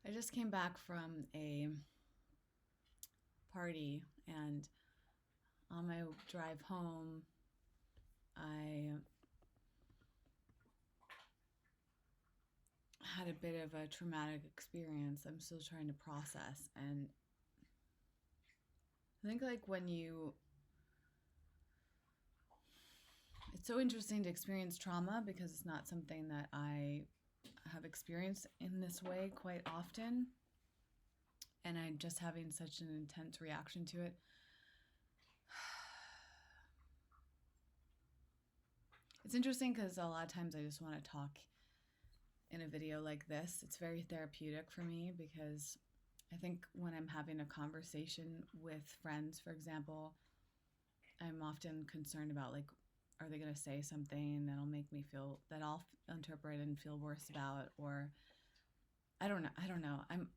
I just came back from a party, and on my drive home, I had a bit of a traumatic experience I'm still trying to process. And I think, like, it's so interesting to experience trauma because it's not something that I have experienced in this way quite often. And I'm just having such an intense reaction to it. It's interesting because a lot of times I just want to talk in a video like this. It's very therapeutic for me because I think when I'm having a conversation with friends, for example, I'm often concerned about, like, are they going to say something that'll make me feel that I'll interpret and feel worse about, or I don't know. I'm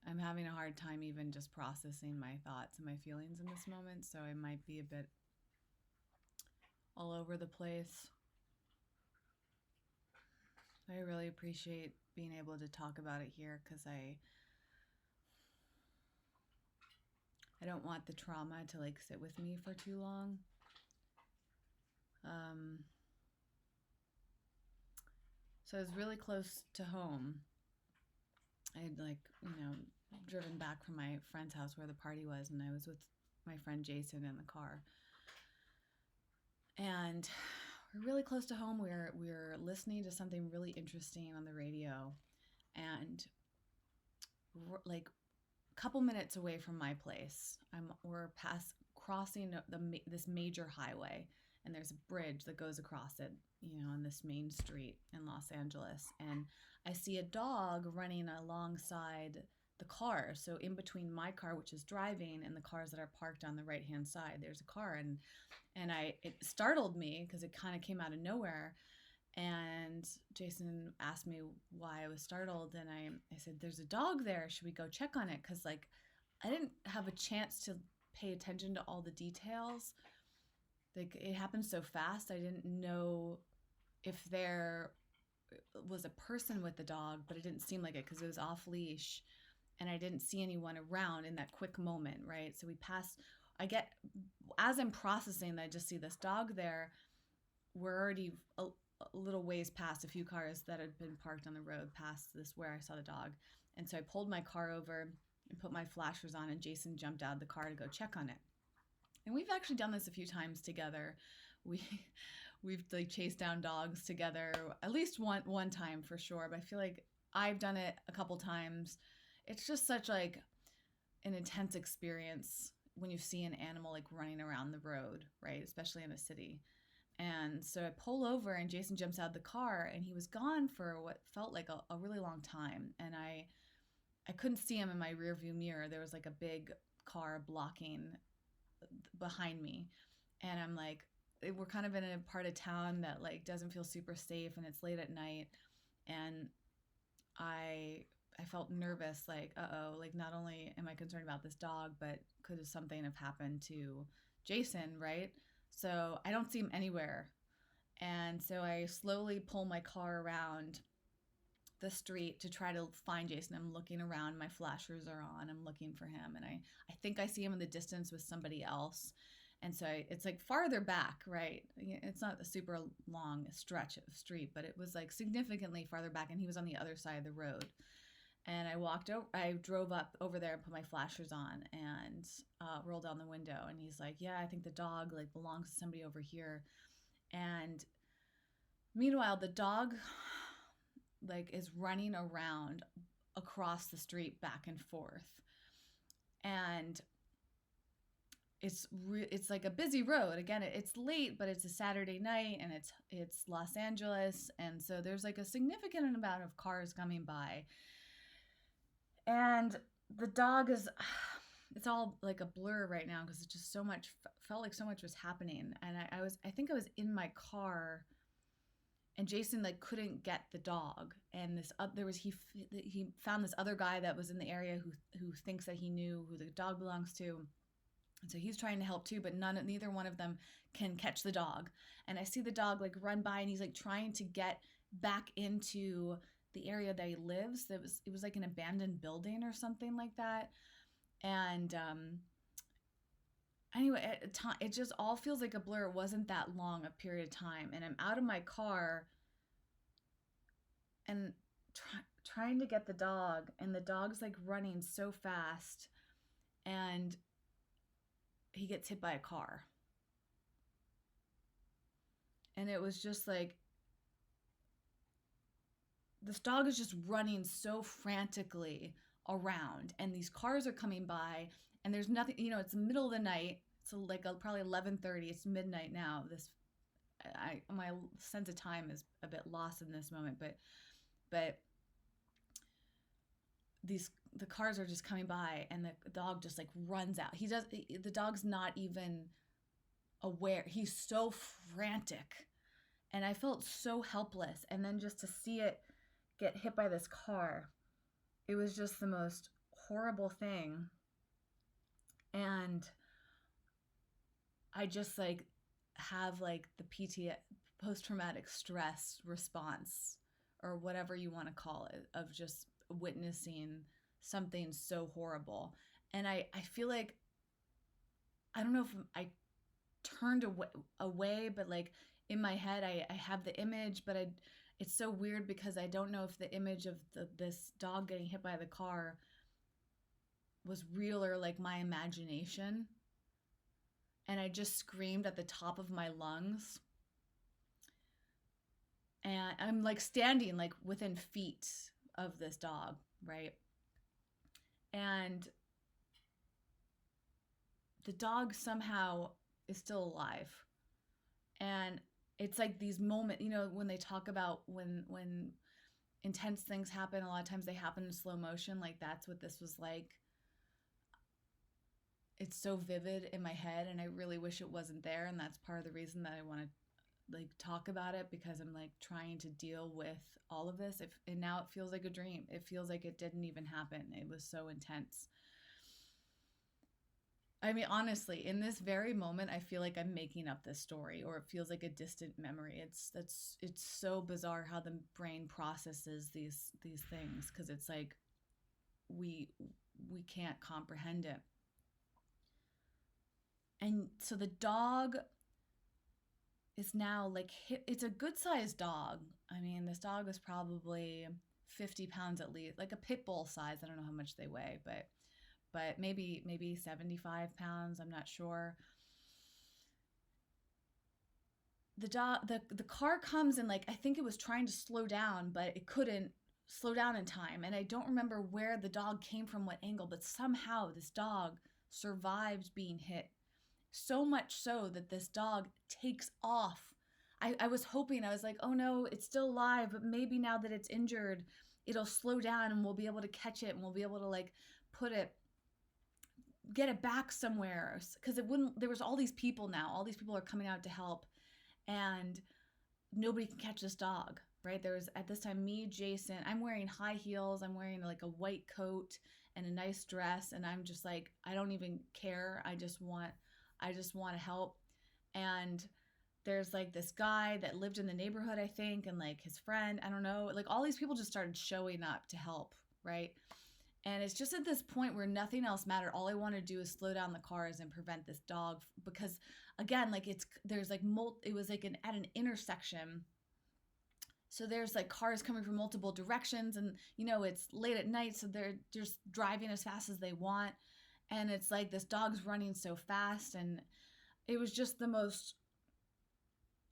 I'm having a hard time even just processing my thoughts and my feelings in this moment, so I might be a bit all over the place. I really appreciate being able to talk about it here because I don't want the trauma to, like, sit with me for too long. Um, so I was really close to home. I had, like, driven back from my friend's house where the party was, and I was with my friend Jason in the car. And we're really close to home. We're listening to something really interesting on the radio, and we're, like, a couple minutes away from my place. We're past crossing this major highway, and there's a bridge that goes across it, on this main street in Los Angeles. And I see a dog running alongside the car. So in between my car, which is driving, and the cars that are parked on the right hand side, there's a car, and it startled me because it kind of came out of nowhere. And Jason asked me why I was startled, and I said, "There's a dog there. Should we go check on it?" Because, like, I didn't have a chance to pay attention to all the details. Like, it happened so fast. I didn't know if there was a person with the dog, but it didn't seem like it because it was off leash, and I didn't see anyone around in that quick moment, right? So we passed. I get As I'm processing, I just see this dog there. We're already a little ways past a few cars that had been parked on the road past this where I saw the dog. And so I pulled my car over and put my flashers on, and Jason jumped out of the car to go check on it. And we've actually done this a few times together. We we've, like, chased down dogs together at least one time for sure, but I feel like I've done it a couple times. It's just such, like, an intense experience when you see an animal, like, running around the road, right? Especially in a city. And so I pull over, and Jason jumps out of the car, and he was gone for what felt like a really long time. And I couldn't see him in my rear view mirror. There was, like, a big car blocking behind me. And I'm like, we're kind of in a part of town that, like, doesn't feel super safe, and it's late at night. And I felt nervous, like, uh-oh, like, not only am I concerned about this dog, but could something have happened to Jason, right? So I don't see him anywhere. And so I slowly pull my car around the street to try to find Jason. I'm looking around, my flashers are on, I'm looking for him, and I think I see him in the distance with somebody else. And so it's, like, farther back, right? It's not a super long stretch of street, but it was, like, significantly farther back, and he was on the other side of the road. And I drove up over there and put my flashers on, and rolled down the window. And he's like, "Yeah, I think the dog, like, belongs to somebody over here." And meanwhile, the dog, like, is running around across the street back and forth. And it's like a busy road. Again, it's late, but it's a Saturday night, and it's Los Angeles, and so there's, like, a significant amount of cars coming by. And the dog is it's all like a blur right now because it's just so much felt like so much was happening. And I think I was in my car, and Jason, like, couldn't get the dog. And he found this other guy that was in the area who thinks that he knew who the dog belongs to. And so he's trying to help too, but neither one of them can catch the dog. And I see the dog, like, run by, and he's, like, trying to get back into the area that he lives. It was like an abandoned building or something like that. And anyway, at a time, it just all feels like a blur. It wasn't that long a period of time, and I'm out of my car and trying to get the dog, and the dog's like running so fast, and he gets hit by a car. And it was just like, this dog is just running so frantically around, and these cars are coming by, and there's nothing, it's the middle of the night. It's like probably 11:30. It's midnight now. My sense of time is a bit lost in this moment, but the cars are just coming by, and the dog just like runs out. The dog's not even aware. He's so frantic, and I felt so helpless. And then just to see it get hit by this car, it was just the most horrible thing. And I just like have like the post-traumatic stress response, or whatever you want to call it, of just witnessing something so horrible. And I feel like, I don't know if I turned away, but like in my head, I have the image, but it's so weird because I don't know if the image of this dog getting hit by the car was real or like my imagination. And I just screamed at the top of my lungs. And I'm like standing like within feet of this dog, right? And the dog somehow is still alive. And it's like these moments, when they talk about when intense things happen, a lot of times they happen in slow motion. Like, that's what this was like. It's so vivid in my head, and I really wish it wasn't there. And that's part of the reason that I want to like talk about it, because I'm like trying to deal with all of this. And now it feels like a dream. It feels like it didn't even happen. It was so intense. I mean, honestly, in this very moment, I feel like I'm making up this story, or it feels like a distant memory. It's so bizarre how the brain processes these things, because it's like we can't comprehend it. And so the dog is now like it's a good sized dog. I mean, this dog is probably 50 pounds at least, like a pit bull size. I don't know how much they weigh, but maybe 75 pounds. I'm not sure. The car comes, and like I think it was trying to slow down, but it couldn't slow down in time. And I don't remember where the dog came from, what angle, but somehow this dog survived being hit. So much so that this dog takes off. I was hoping, I was like, oh no, it's still alive, but maybe now that it's injured, it'll slow down and we'll be able to catch it, and we'll be able to like get it back somewhere. Because there was all these people now. All these people are coming out to help, and nobody can catch this dog, right? There was, at this time, me, Jason. I'm wearing high heels. I'm wearing like a white coat and a nice dress, and I'm just like, I don't even care. I just want to help. And there's like this guy that lived in the neighborhood, I think, and like his friend, I don't know, like all these people just started showing up to help, right? And it's just at this point where nothing else mattered. All I want to do is slow down the cars and prevent this dog, because again, like there's like it was like at an intersection. So there's like cars coming from multiple directions, and it's late at night, so they're just driving as fast as they want. And it's like this dog's running so fast, and it was just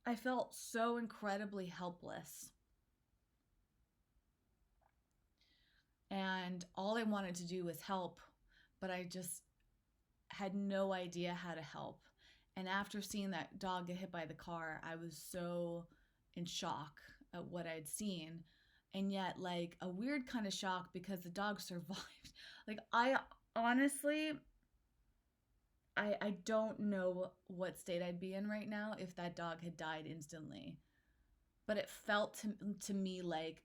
I felt so incredibly helpless. And all I wanted to do was help, but I just had no idea how to help. And after seeing that dog get hit by the car, I was so in shock at what I'd seen. And yet, like, a weird kind of shock, because the dog survived. Like, I honestly, I don't know what state I'd be in right now if that dog had died instantly. But it felt to me like,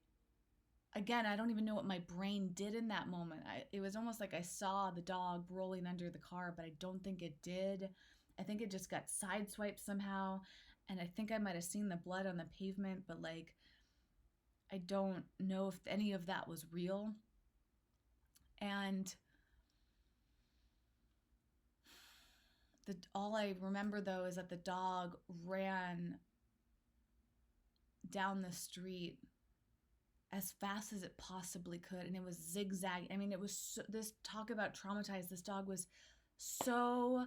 again, I don't even know what my brain did in that moment. It was almost like I saw the dog rolling under the car, but I don't think it did. I think it just got sideswiped somehow. And I think I might have seen the blood on the pavement, but like, I don't know if any of that was real. And all I remember though is that the dog ran down the street as fast as it possibly could, and it was zigzag. I mean, it was this, talk about traumatized. This dog was so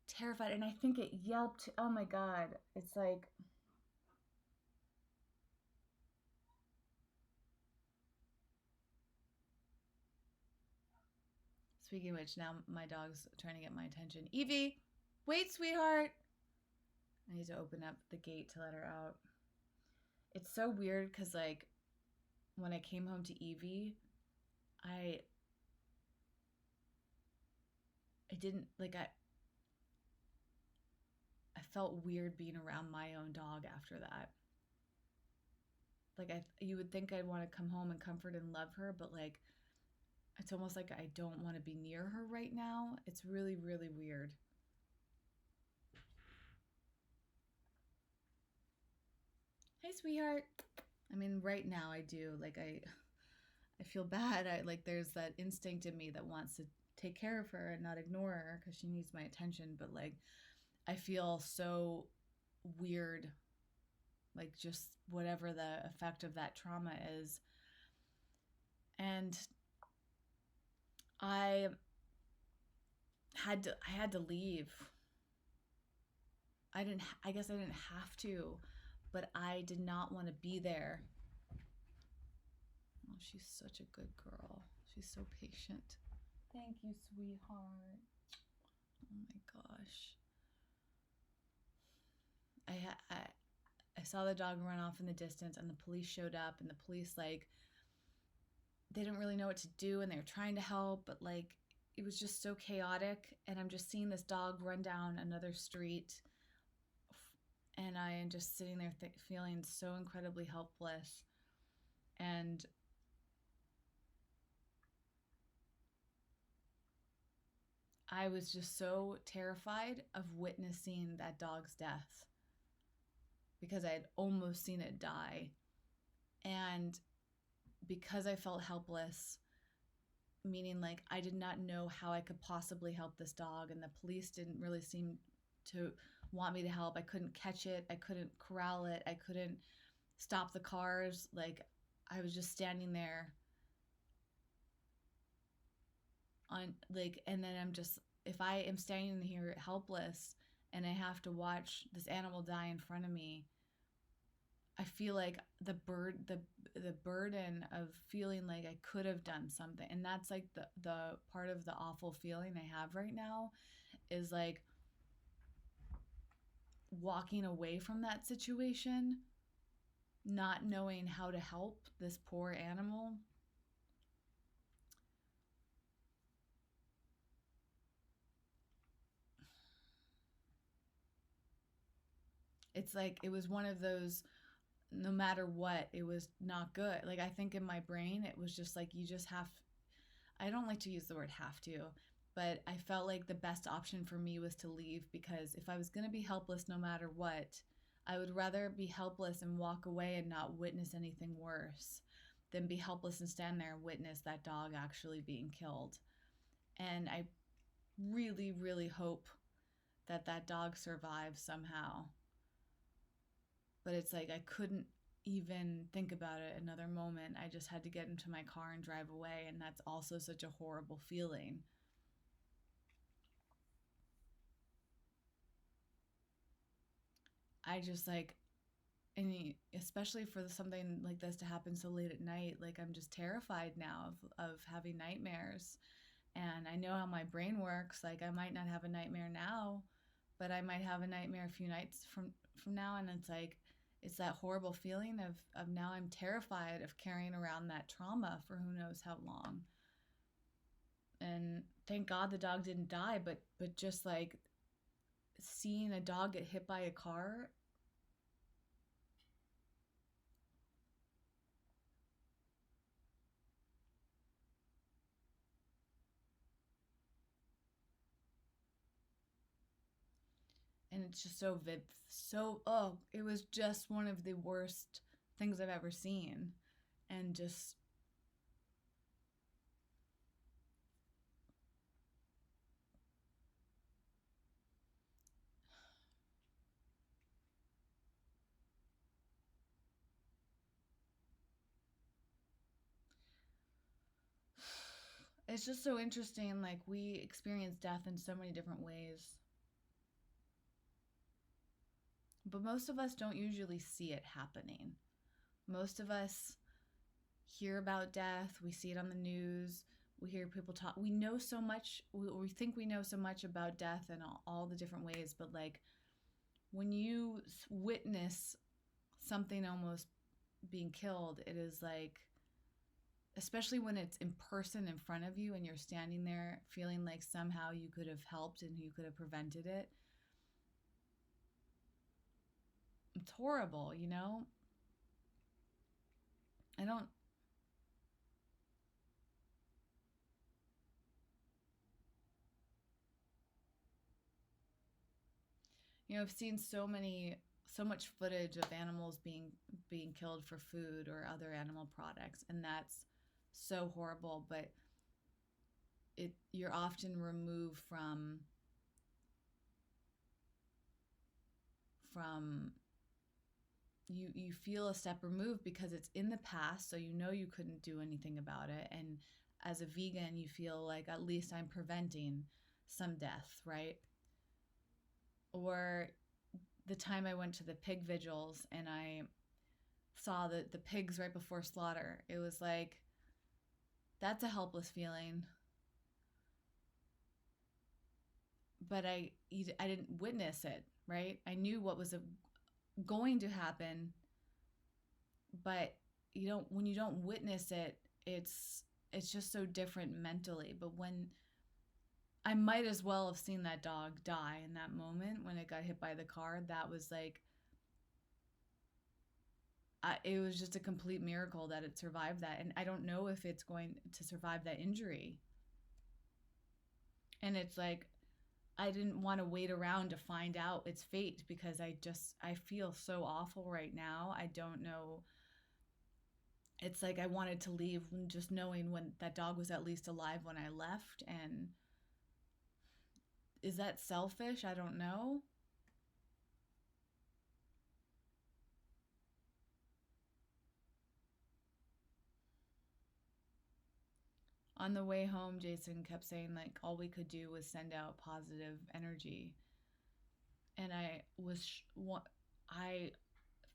terrified, and I think it yelped. Oh my god, it's like, speaking of which, now my dog's trying to get my attention. Evie, wait, sweetheart. I need to open up the gate to let her out. It's so weird because, like, when I came home to Evie, I didn't, like, I felt weird being around my own dog after that. Like, you would think I'd want to come home and comfort and love her, but, like, it's almost like I don't want to be near her right now. It's really, really weird. Hey, sweetheart. I mean, right now I do. Like, I feel bad. Like, there's that instinct in me that wants to take care of her and not ignore her because she needs my attention. But, like, I feel so weird, like, just whatever the effect of that trauma is. And I had to leave. I guess I didn't have to, but I did not want to be there. Oh, she's such a good girl. She's so patient. Thank you, sweetheart. Oh my gosh. I saw the dog run off in the distance, and the police showed up, and the police, like, they didn't really know what to do, and they were trying to help, but, like, it was just so chaotic. And I'm just seeing this dog run down another street, and I am just sitting there feeling so incredibly helpless. And I was just so terrified of witnessing that dog's death because I had almost seen it die. And because I felt helpless, meaning, like, I did not know how I could possibly help this dog, and the police didn't really seem to want me to help. I couldn't catch it. I couldn't corral it. I couldn't stop the cars. Like, I was just standing there on, like, and then I'm just, if I am standing here helpless and I have to watch this animal die in front of me, I feel like the burden of feeling like I could have done something. And that's, like, the part of the awful feeling I have right now is, like, walking away from that situation, not knowing how to help this poor animal. It's like, it was one of those, no matter what, it was not good. Like, I think in my brain, it was just like, you just have, I don't like to use the word have to, but I felt like the best option for me was to leave, because if I was going to be helpless no matter what, I would rather be helpless and walk away and not witness anything worse than be helpless and stand there and witness that dog actually being killed. And I really, really hope that that dog survives somehow. But it's like, I couldn't even think about it another moment. I just had to get into my car and drive away, and that's also such a horrible feeling. I just, like, and especially for something like this to happen so late at night, like, I'm just terrified now of having nightmares. And I know how my brain works. Like, I might not have a nightmare now, but I might have a nightmare a few nights from now, and it's like, it's that horrible feeling of now I'm terrified of carrying around that trauma for who knows how long. And thank God the dog didn't die, but just, like, seeing a dog get hit by a car, and it's just so oh, it was just one of the worst things I've ever seen. And just, it's just so interesting. Like, we experience death in so many different ways, but most of us don't usually see it happening. Most of us hear about death, we see it on the news, we hear people talk. We know so much, we think we know so much about death and all the different ways, but like when you witness something almost being killed, it is like, especially when it's in person in front of you and you're standing there feeling like somehow you could have helped and you could have prevented it. It's horrible, you know? I don't, I've seen so much footage of animals being killed for food or other animal products, and that's so horrible, but you're often removed from you feel a step removed because it's in the past, so you know you couldn't do anything about it. And as a vegan, you feel like at least I'm preventing some death, right? Or the time I went to the pig vigils and I saw the pigs right before slaughter, it was like, that's a helpless feeling. But I didn't witness it, right? I knew what was going to happen, but when you don't witness it, it's just so different mentally. But when I might as well have seen that dog die in that moment when it got hit by the car, that was like, it was just a complete miracle that it survived that. And I don't know if it's going to survive that injury. And it's like, I didn't want to wait around to find out its fate because I feel so awful right now. I don't know. It's like I wanted to leave just knowing when that dog was at least alive when I left. And is that selfish? I don't know. On the way home, Jason kept saying like all we could do was send out positive energy. And I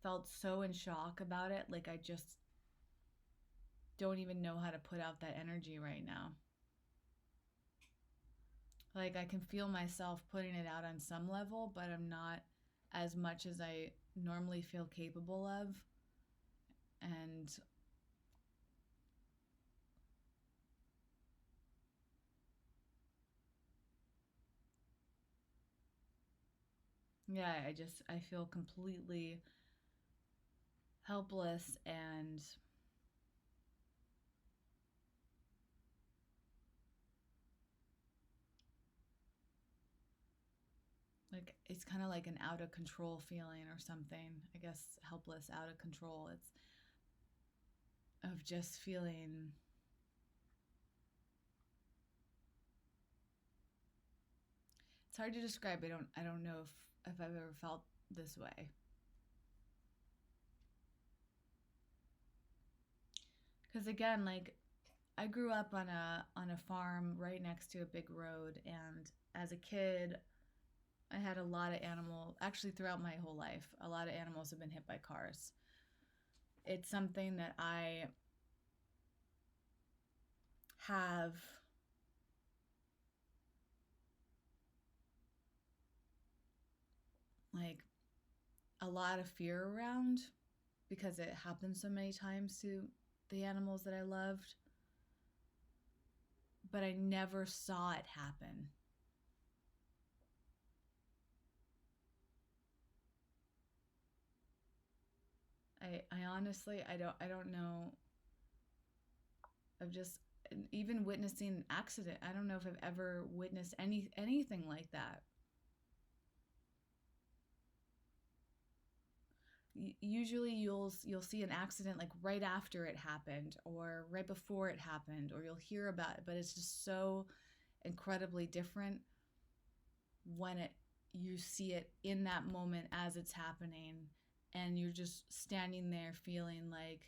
felt so in shock about it. Like I just don't even know how to put out that energy right now. Like I can feel myself putting it out on some level, but I'm not as much as I normally feel capable of. And yeah, I feel completely helpless and like it's kind of like an out of control feeling or something. I guess helpless, out of control. It's of just feeling, it's hard to describe. I don't know if I've ever felt this way. Cuz again, like I grew up on a farm right next to a big road, and as a kid I had a lot of animal, actually throughout my whole life, a lot of animals have been hit by cars. It's something that I have like a lot of fear around because it happened so many times to the animals that I loved, but I never saw it happen. I honestly I don't know. I've just, even witnessing an accident, I don't know if I've ever witnessed anything like that. Usually you'll see an accident like right after it happened or right before it happened, or you'll hear about it, but it's just so incredibly different when it you see it in that moment as it's happening, and you're just standing there feeling like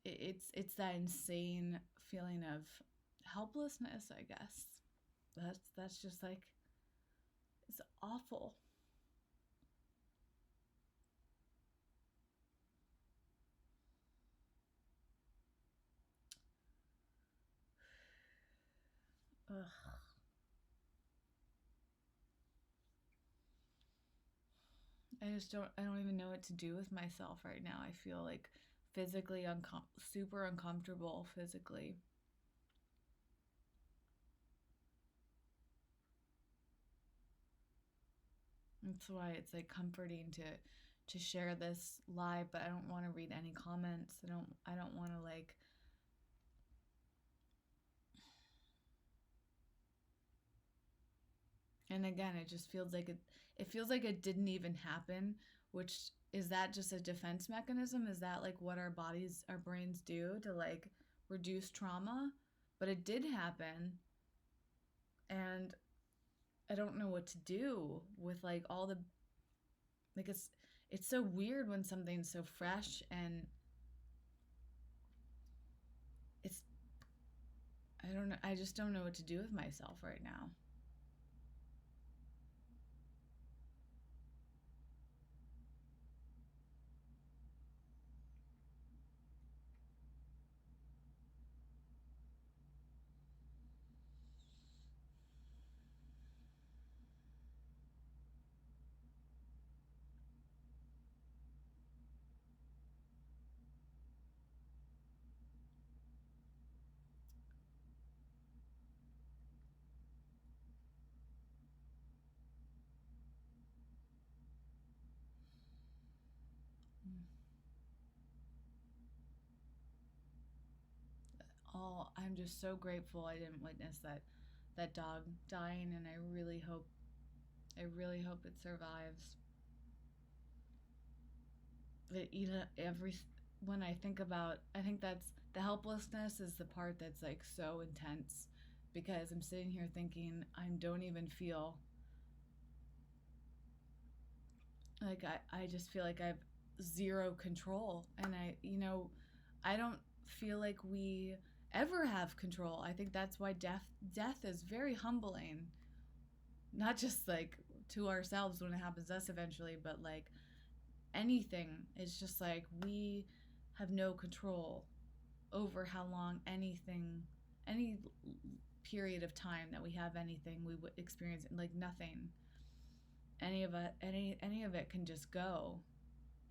it's that insane feeling of helplessness, I guess. That's just like, it's awful. Ugh. I don't even know what to do with myself right now. I feel like physically super uncomfortable physically. That's why it's like comforting to share this live, but I don't want to read any comments. I don't want to like, and again, it just feels like it feels like it didn't even happen, which is that just a defense mechanism? Is that like what our brains do to like reduce trauma? But it did happen, and I don't know what to do with like all the, like it's so weird when something's so fresh, and it's, I don't know, I just don't know what to do with myself right now. Oh, I'm just so grateful I didn't witness that dog dying, and I really hope it survives. But you know, every when I think about, I think that's the helplessness is the part that's like so intense, because I'm sitting here thinking I don't even feel like, I just feel like I have zero control, and I don't feel like we ever have control. I think that's why death is very humbling, not just like to ourselves when it happens to us eventually, but like anything. It's just like we have no control over how long anything, any period of time that we have anything we would experience, like nothing, any of it can just go.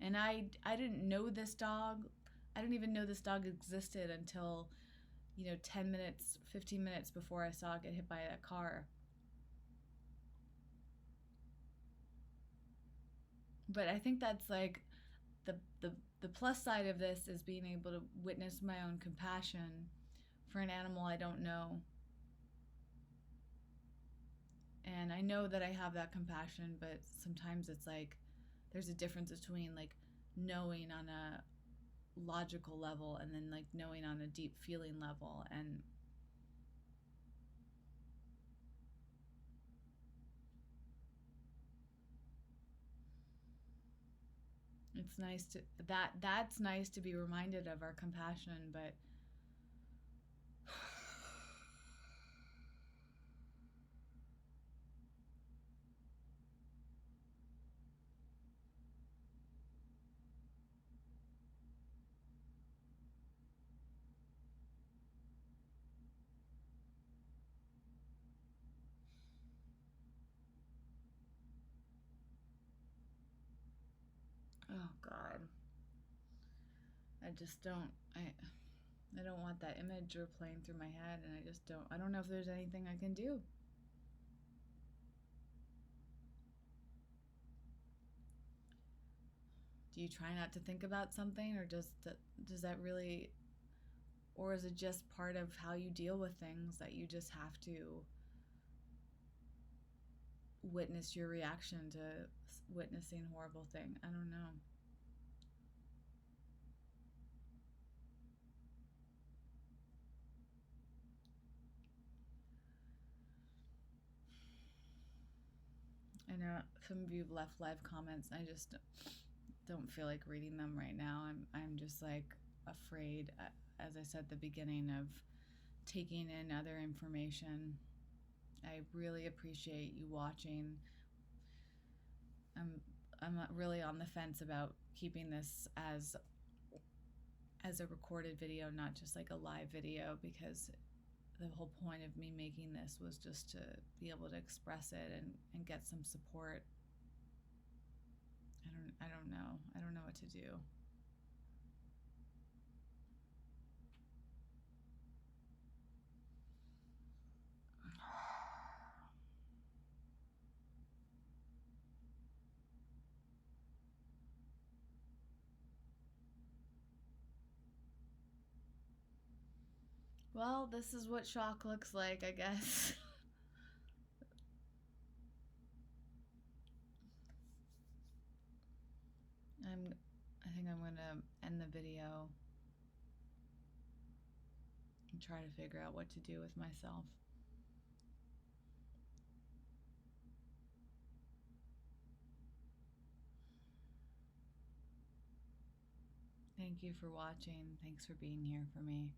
And I didn't know this dog. I didn't even know this dog existed until 10 minutes, 15 minutes before I saw it get hit by that car. But I think that's like the the the plus side of this is being able to witness my own compassion for an animal I don't know. And I know that I have that compassion, but sometimes it's like there's a difference between like knowing on a logical level and then like knowing on a deep feeling level. And it's nice to that's nice to be reminded of our compassion, but oh god, I just don't I don't want that image replaying through my head, and I don't know if there's anything I can do. Do you try not to think about something, or does that really, or is it just part of how you deal with things that you just have to witness your reaction to witnessing a horrible thing. I don't know. I know some of you have left live comments. I just don't feel like reading them right now. I'm just like afraid, as I said at the beginning, of taking in other information. I really appreciate you watching. I'm really on the fence about keeping this as a recorded video, not just like a live video, because the whole point of me making this was just to be able to express it and get some support. I don't know. I don't know what to do. Well, this is what shock looks like, I guess. I think I'm gonna end the video and try to figure out what to do with myself. Thank you for watching. Thanks for being here for me.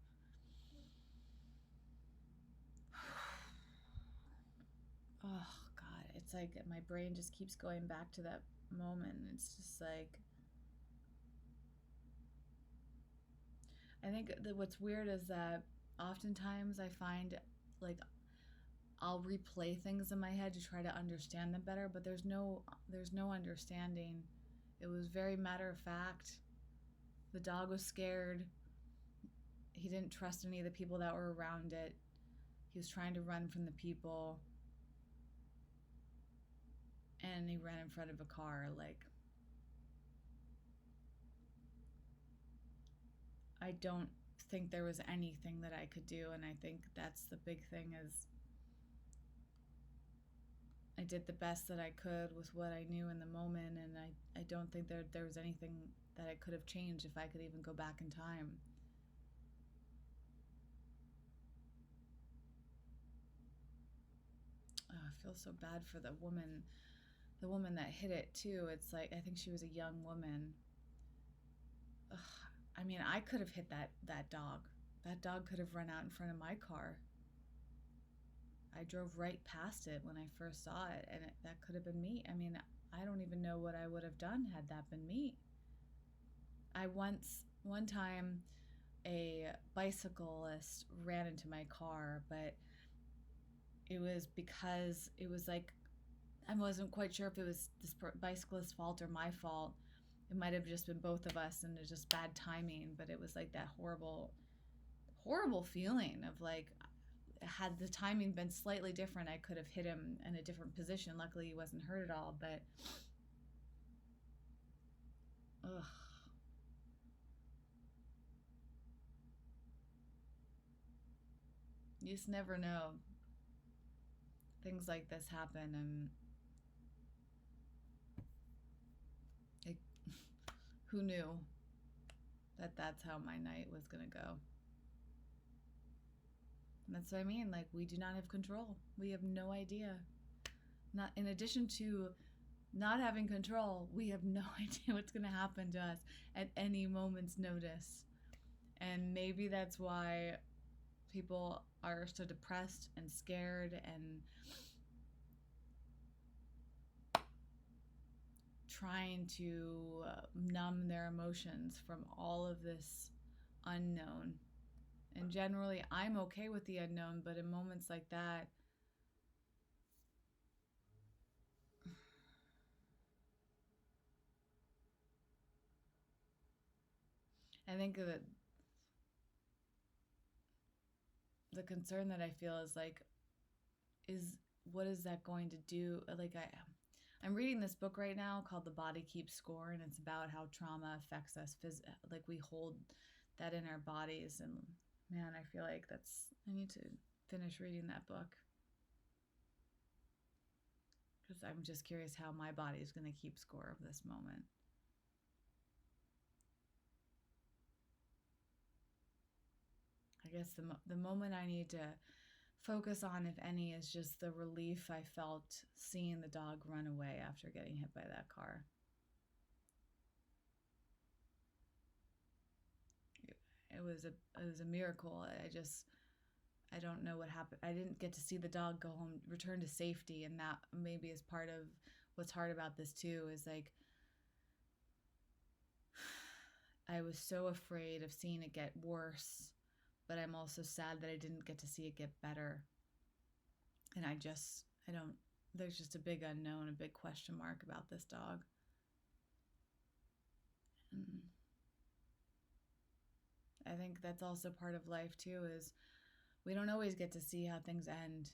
Oh, God. It's like my brain just keeps going back to that moment. It's just like, I think that what's weird is that oftentimes I find like I'll replay things in my head to try to understand them better, but there's no understanding. It was very matter of fact. The dog was scared. He didn't trust any of the people that were around it. He was trying to run from the people, and he ran in front of a car. Like, I don't think there was anything that I could do, and I think that's the big thing is I did the best that I could with what I knew in the moment, and I don't think there was anything that I could have changed if I could even go back in time. Oh, I feel so bad for the woman that hit it too. It's like I think she was a young woman. Ugh, I mean, I could have hit that dog. That dog could have run out in front of my car. I drove right past it when I first saw it, and that could have been me. I mean, I don't even know what I would have done had that been me. One time, a bicyclist ran into my car, but it was because it was like, I wasn't quite sure if it was this bicyclist's fault or my fault. It might have just been both of us, and it was just bad timing, but it was like that horrible, horrible feeling of like, had the timing been slightly different, I could have hit him in a different position. Luckily, he wasn't hurt at all, but ugh. You just never know. Things like this happen, and it, who knew that that's how my night was going to go? And that's what I mean. Like, we do not have control. We have no idea. Not in addition to not having control, we have no idea what's going to happen to us at any moment's notice. And maybe that's why people are so depressed and scared and trying to numb their emotions from all of this unknown. And generally, I'm okay with the unknown, but in moments like that, I think that the concern that I feel is like, is what is that going to do? Like, I'm reading this book right now called The Body Keeps Score, and it's about how trauma affects us. Like, we hold that in our bodies, and man, I feel like I need to finish reading that book. because I'm just curious how my body is going to keep score of this moment. I guess the moment I need to focus on, if any, is just the relief I felt seeing the dog run away after getting hit by that car. It was a miracle. I don't know what happened. I didn't get to see the dog go home, return to safety, and that maybe is part of what's hard about this too. Is like I was so afraid of seeing it get worse, but I'm also sad that I didn't get to see it get better. And I don't. There's just a big unknown, a big question mark about this dog. And I think that's also part of life too. Is we don't always get to see how things end.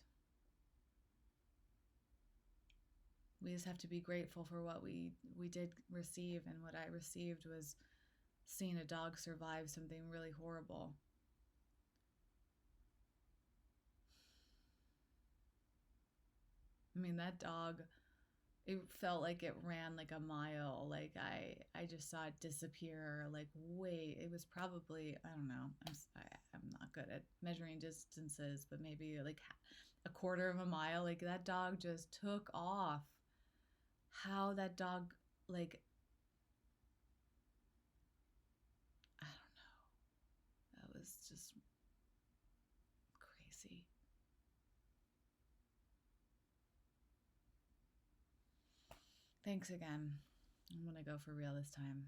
We just have to be grateful for what we did receive, and what I received was seeing a dog survive something really horrible. I mean, that dog, it felt like it ran like a mile. Like I just saw it disappear. Like, wait, it was probably, I don't know. I'm not good at measuring distances, but maybe like a quarter of a mile. Like that dog just took off. How that dog, like, I don't know. That was just crazy. Thanks again. I'm gonna go for real this time.